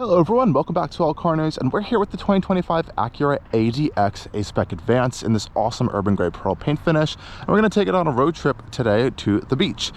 Hello everyone, welcome back to Allcarnews, and we're here with the 2025 Acura ADX A-Spec Advance in this awesome urban gray pearl paint finish. And we're going to take it on a road trip today to the beach.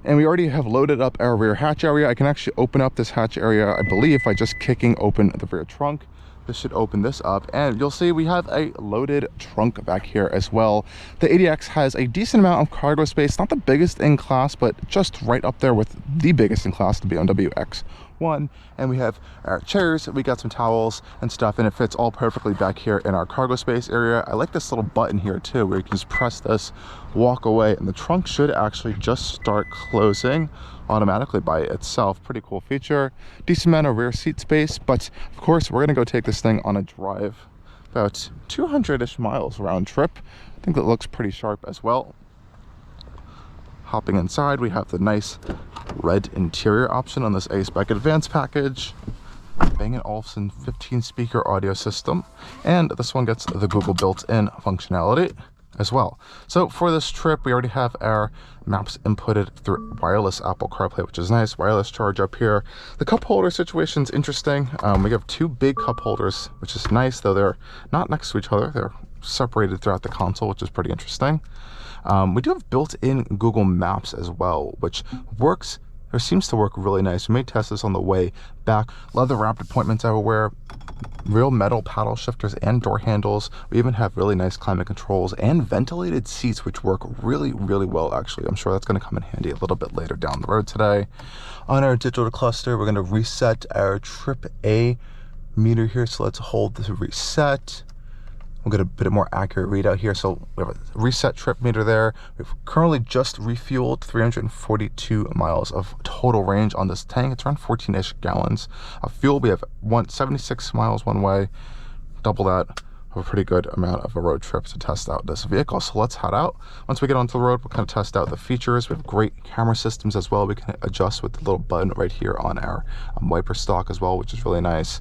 And we already have loaded up our rear hatch area. I can actually open up this hatch area, I believe, by just kicking open the rear trunk. This should open this up, and you'll see we have a loaded trunk back here as well. The ADX has a decent amount of cargo space, not the biggest in class, but just right up there with the biggest in class, the BMW X1. And we have our chairs, we got some towels and stuff, and it fits all perfectly back here in our cargo space area. I like this little button here too, where you can just press this, walk away, and the trunk should actually just start closing automatically by itself. Pretty cool feature. Decent amount of rear seat space, but of course we're gonna go take this thing on a drive, about 200-ish miles round trip. I think that looks pretty sharp as well. Hopping inside, we have the nice red interior option on this A-Spec Advance package. Bang & Olufsen 15 speaker audio system, and this one gets the Google built-in functionality as well. So for this trip, we already have our maps inputted through wireless Apple CarPlay, which is nice. Wireless charge up here. The cup holder situation is interesting. We have two big cup holders, which is nice, though they're not next to each other. They're separated throughout the console, which is pretty interesting. We do have built-in Google Maps as well, which works, or seems to work really nice. We may test this on the way back. Leather wrapped appointments everywhere. Real metal paddle shifters and door handles. We even have really nice climate controls and ventilated seats, which work really well actually. I'm sure that's going to come in handy a little bit later down the road today. On our digital cluster, we're going to reset our trip A meter here, so let's hold this reset. We'll get a bit more accurate readout here. So we have a reset trip meter there. We've currently just refueled 342 miles of total range on this tank. It's around 14-ish gallons of fuel. We have 176 miles one way, double that. A pretty good amount of a road trip to test out this vehicle. So let's head out. Once we get onto the road, we'll kind of test out the features. We have great camera systems as well. We can adjust with the little button right here on our wiper stalk as well, which is really nice.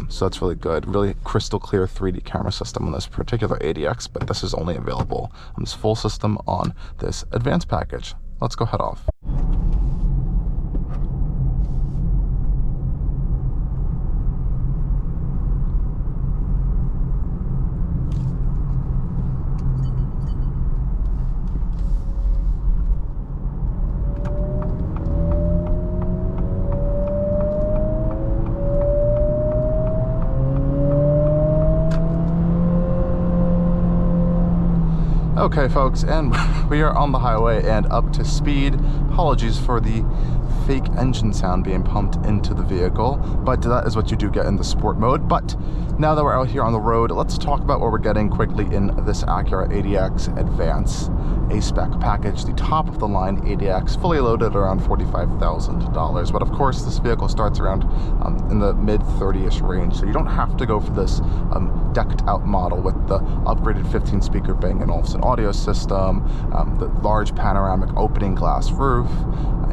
So that's really good. Really crystal clear 3D camera system on this particular ADX, but this is only available on this full system on this advanced package. Let's go head off. Okay folks, and we are on the highway and up to speed. Apologies for the fake engine sound being pumped into the vehicle, but that is what you do get in the sport mode. But now that we're out here on the road, let's talk about what we're getting quickly in this Acura ADX Advance A-Spec package. The top of the line ADX, fully loaded around $45,000, but of course this vehicle starts around in the mid 30-ish range, so you don't have to go for this decked out model with the upgraded 15 speaker Bang & Olufsen audio system, the large panoramic opening glass roof,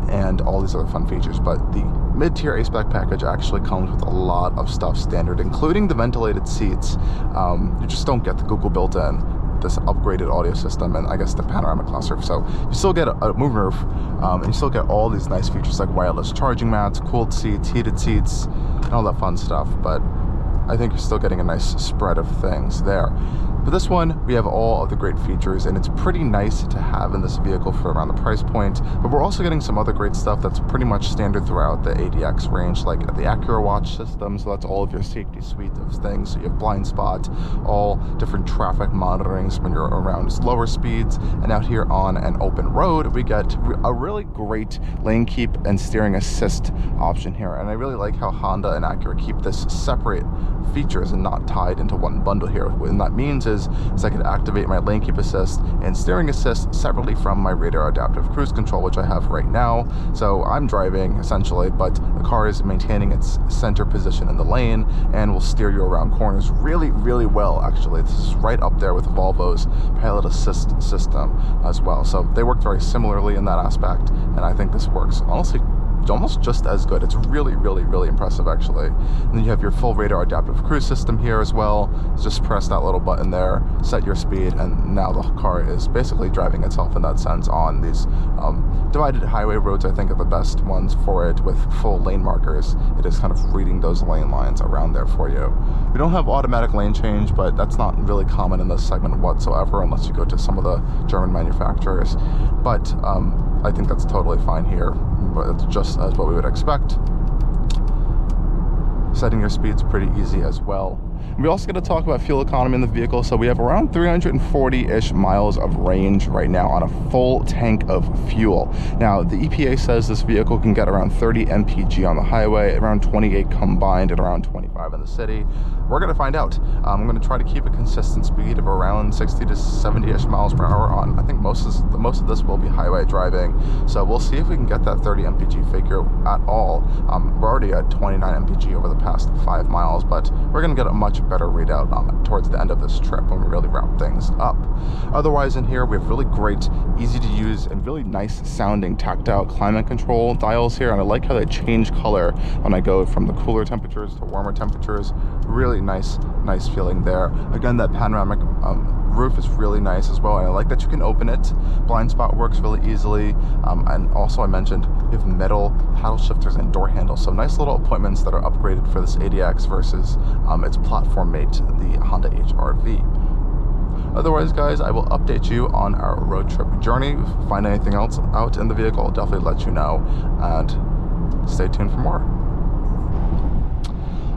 and all these other fun features. But the mid-tier A-Spec package actually comes with a lot of stuff standard, including the ventilated seats. You just don't get the Google built-in, this upgraded audio system, and I guess the panoramic glass roof. So you still get a moonroof, and you still get all these nice features like wireless charging mats, cooled seats, heated seats, and all that fun stuff. But I think you're still getting a nice spread of things there. For this one, we have all of the great features, and it's pretty nice to have in this vehicle for around the price point. But we're also getting some other great stuff that's pretty much standard throughout the ADX range, like the Acura Watch system. So that's all of your safety suite of things. So you have blind spot, all different traffic monitorings when you're around slower speeds. And out here on an open road, we get a really great lane keep and steering assist option here. And I really like how Honda and Acura keep this separate features and not tied into one bundle here. And that means is I could activate my lane keep assist and steering assist separately from my radar adaptive cruise control, which I have right now. So I'm driving essentially, but the car is maintaining its center position in the lane and will steer you around corners really well. Actually, this is right up there with Volvo's pilot assist system as well. So they work very similarly in that aspect, and I think this works honestly almost just as good. It's really, really, really impressive, actually. And then you have your full radar adaptive cruise system here as well. Just press that little button there, set your speed, and now the car is basically driving itself in that sense on these divided highway roads. I think are the best ones for it, with full lane markers. It is kind of reading those lane lines around there for you. We don't have automatic lane change, but that's not really common in this segment whatsoever, unless you go to some of the German manufacturers. But I think that's totally fine here, but it's just as what we would expect. Setting your speed's pretty easy as well. We also got to talk about fuel economy in the vehicle. So we have around 340-ish miles of range right now on a full tank of fuel. Now, the EPA says this vehicle can get around 30 mpg on the highway, around 28 combined, and around 25 in the city. We're going to find out. I'm going to try to keep a consistent speed of around 60 to 70-ish miles per hour on, I think most of this will be highway driving. So we'll see if we can get that 30 mpg figure at all. We're already at 29 mpg over the past 5 miles, but we're going to get a much better readout towards the end of this trip when we really wrap things up. Otherwise, in here we have really great, easy to use, and really nice sounding tactile climate control dials here, and I like how they change color when I go from the cooler temperatures to warmer temperatures. Really nice feeling there. Again, that panoramic roof is really nice as well, and I like that you can open it. Blind spot works really easily, and also I mentioned you have metal paddle shifters and door handles, so nice little appointments that are upgraded for this ADX versus its platform mate, the Honda HR-V. Otherwise, guys, I will update you on our road trip journey. If I find anything else out in the vehicle, I'll definitely let you know, and stay tuned for more.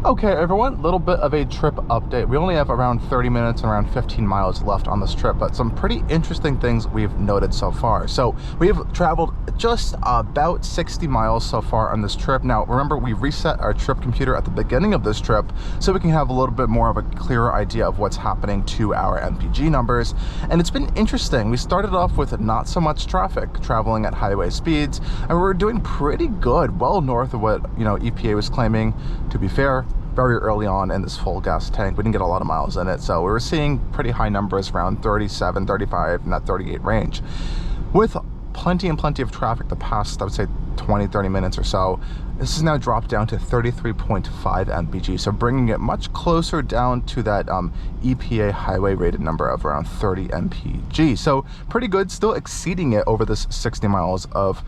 Okay, everyone, little bit of a trip update. We only have around 30 minutes and around 15 miles left on this trip, but some pretty interesting things we've noted so far. So we have traveled just about 60 miles so far on this trip. Now, remember, we reset our trip computer at the beginning of this trip so we can have a little bit more of a clearer idea of what's happening to our MPG numbers. And it's been interesting. We started off with not so much traffic, traveling at highway speeds, and we were doing pretty good, well north of what, you know, EPA was claiming. To be fair, very early on in this full gas tank, we didn't get a lot of miles in it, so we were seeing pretty high numbers around 37, 35, and that 38 range. With plenty of traffic the past, I would say 20-30 minutes or so, this has now dropped down to 33.5 mpg, so bringing it much closer down to that EPA highway rated number of around 30 mpg. So pretty good, still exceeding it over this 60 miles of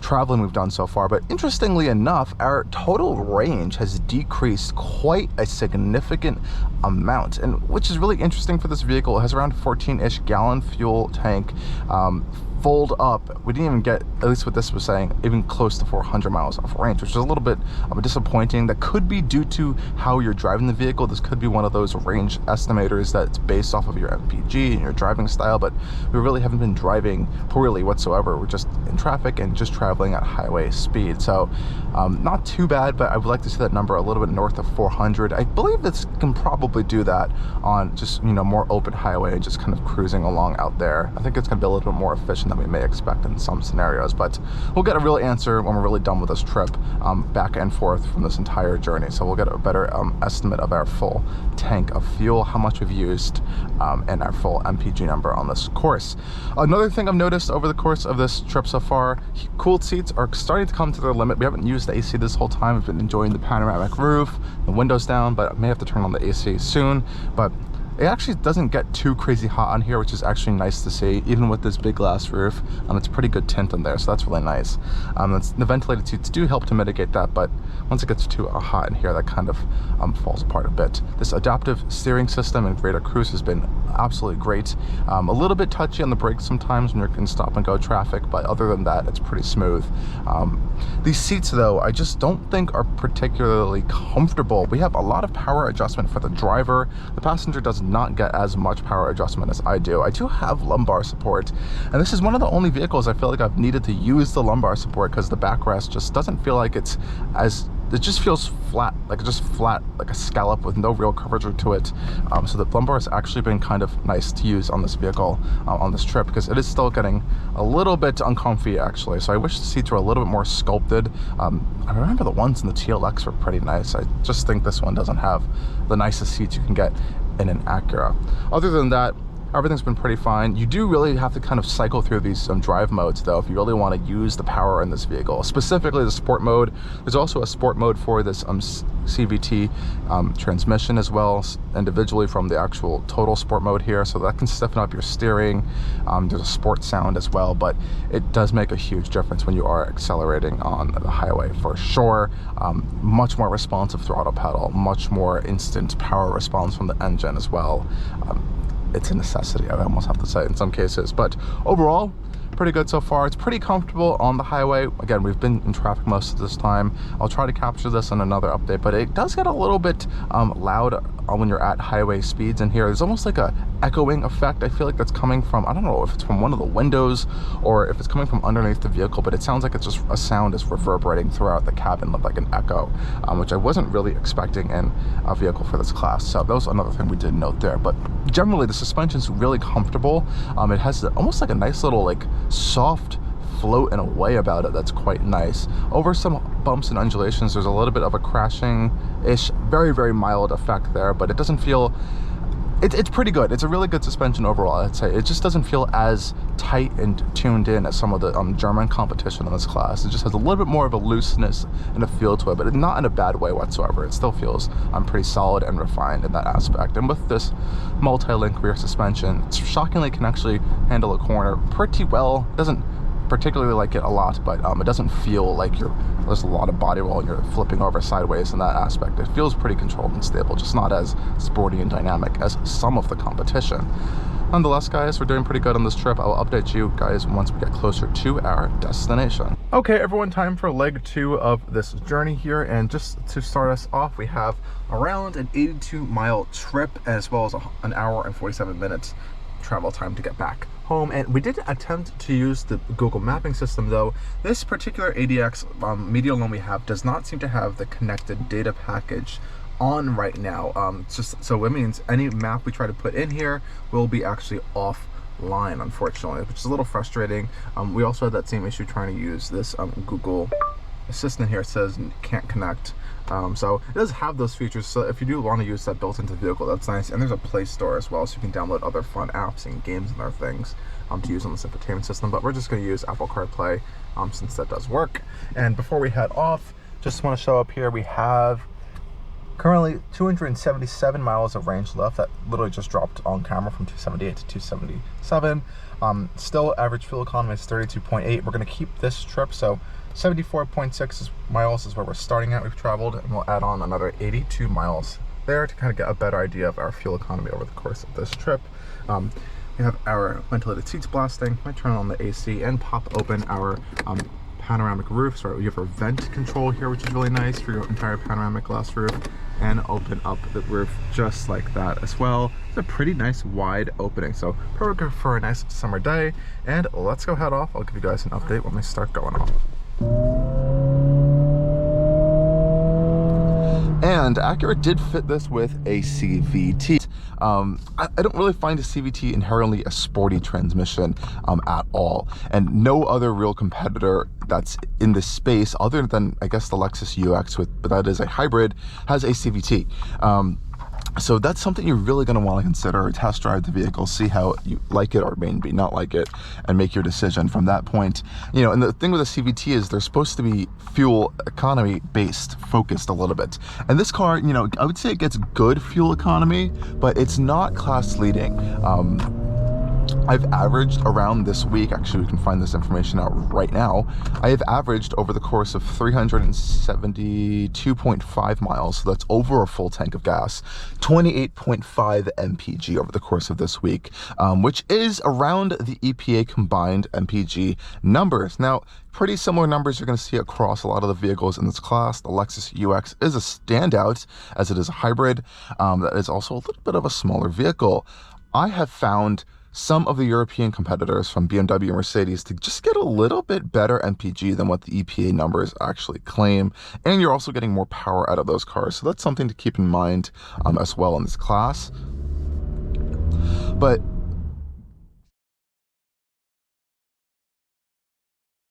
traveling we've done so far. But interestingly enough, our total range has decreased quite a significant amount, and which is really interesting for this vehicle. It has around 14-ish gallon fuel tank, fold up. We didn't even get, at least what this was saying, even close to 400 miles of range, which is a little bit disappointing. That could be due to how you're driving the vehicle. This could be one of those range estimators that's based off of your MPG and your driving style, but we really haven't been driving poorly whatsoever. We're just in traffic and just traveling at highway speed. So not too bad, but I would like to see that number a little bit north of 400. I believe this can probably do that on just, you know, more open highway and just kind of cruising along out there. I think it's going to be a little bit more efficient than we may expect in some scenarios, but we'll get a real answer when we're really done with this trip, back and forth from this entire journey. So we'll get a better estimate of our full tank of fuel, how much we've used, and our full MPG number on this course. Another thing I've noticed over the course of this trip so far, cooled seats are starting to come to their limit. We haven't used the AC this whole time. We've been enjoying the panoramic roof, the windows down, but I may have to turn on the AC soon. But it actually doesn't get too crazy hot on here, which is actually nice to see, even with this big glass roof. It's pretty good tint in there, so that's really nice. The ventilated seats do help to mitigate that, but once it gets too hot in here, that kind of falls apart a bit. This adaptive steering system and radar cruise has been absolutely great. A little bit touchy on the brakes sometimes when you're in stop and go traffic, but other than that, it's pretty smooth. These seats, though, I just don't think are particularly comfortable. We have a lot of power adjustment for the driver. The passenger does not get as much power adjustment as I do. I do have lumbar support, and this is one of the only vehicles I feel like I've needed to use the lumbar support, because the backrest just doesn't feel like it's as, it just feels flat, like a scallop with no real curvature to it. So the lumbar has actually been kind of nice to use on this vehicle on this trip, because it is still getting a little bit uncomfy actually. So I wish the seats were a little bit more sculpted. I remember the ones in the TLX were pretty nice. I just think this one doesn't have the nicest seats you can get in an Acura. Other than that, everything's been pretty fine. You do really have to kind of cycle through these drive modes though if you really want to use the power in this vehicle, specifically the sport mode. There's also a sport mode for this CVT transmission as well, individually from the actual total sport mode here, so that can stiffen up your steering. There's a sport sound as well, but it does make a huge difference when you are accelerating on the highway for sure. Much more responsive throttle pedal, much more instant power response from the engine as well. It's a necessity, I almost have to say, in some cases, but overall pretty good so far. It's pretty comfortable on the highway. Again, we've been in traffic most of this time. I'll try to capture this in another update, but it does get a little bit loud when you're at highway speeds in here. There's almost like a echoing effect. I feel like that's coming from, I don't know if it's from one of the windows or if it's coming from underneath the vehicle, but it sounds like it's just a sound is reverberating throughout the cabin like an echo, which I wasn't really expecting in a vehicle for this class. So that was another thing we did note there. But generally the suspension's really comfortable. It has almost like a nice little like soft float in a way about it that's quite nice. Over some bumps and undulations, there's a little bit of a crashing-ish, very, very mild effect there, but it doesn't feel, it's pretty good. It's a really good suspension overall, I'd say. It just doesn't feel as tight and tuned in as some of the German competition in this class. It just has a little bit more of a looseness and a feel to it, but not in a bad way whatsoever. It still feels pretty solid and refined in that aspect. And with this multi-link rear suspension, it shockingly can actually handle a corner pretty well. It doesn't particularly like it a lot, but it doesn't feel like there's a lot of body roll and you're flipping over sideways in that aspect. It feels pretty controlled and stable, just not as sporty and dynamic as some of the competition. Nonetheless, guys, we're doing pretty good on this trip. I will update you guys once we get closer to our destination. Okay, everyone, time for leg 2 of this journey here. And just to start us off, we have around an 82-mile trip as well as an hour and 47 minutes travel time to get back home. And we did attempt to use the Google mapping system, though this particular ADX medial loan we have does not seem to have the connected data package on right now. So it means any map we try to put in here will be actually offline, unfortunately, which is a little frustrating. We also had that same issue trying to use this Google Assistant here. It says can't connect. So it does have those features, so if you do want to use that built into the vehicle, that's nice. And there's a Play Store as well, so you can download other fun apps and games and other things to use on this infotainment system. But we're just going to use Apple CarPlay since that does work. And before we head off, just want to show up here, we have currently 277 miles of range left. That literally just dropped on camera from 278 to 277. Still average fuel economy is 32.8. We're going to keep this trip, so 74.6 miles is where we're starting at. We've traveled, and we'll add on another 82 miles there to kind of get a better idea of our fuel economy over the course of this trip. We have our ventilated seats blasting. I turn on the AC and pop open our panoramic roof. So you have a vent control here, which is really nice for your entire panoramic glass roof, and open up the roof just like that as well. It's a pretty nice wide opening, so perfect for a nice summer day. And let's go head off. I'll give you guys an update when we start going off. And Acura did fit this with a CVT. I don't really find a CVT inherently a sporty transmission at all, and no other real competitor that's in this space other than I guess the Lexus UX, but that is a hybrid, has a CVT. So that's something you're really going to want to consider, test drive the vehicle, see how you like it or maybe not like it, and make your decision from that point. You know, and the thing with a CVT is they're supposed to be fuel economy based, focused a little bit. And this car, you know, I would say it gets good fuel economy, but it's not class leading. I've averaged around this week, actually we can find this information out right now, I have averaged over the course of 372.5 miles, so that's over a full tank of gas, 28.5 mpg over the course of this week, which is around the EPA combined mpg numbers. Now, pretty similar numbers you're going to see across a lot of the vehicles in this class. The Lexus UX is a standout as it is a hybrid that is also a little bit of a smaller vehicle. I have found some of the European competitors from BMW and Mercedes to just get a little bit better MPG than what the EPA numbers actually claim, and you're also getting more power out of those cars, so that's something to keep in mind as well in this class. But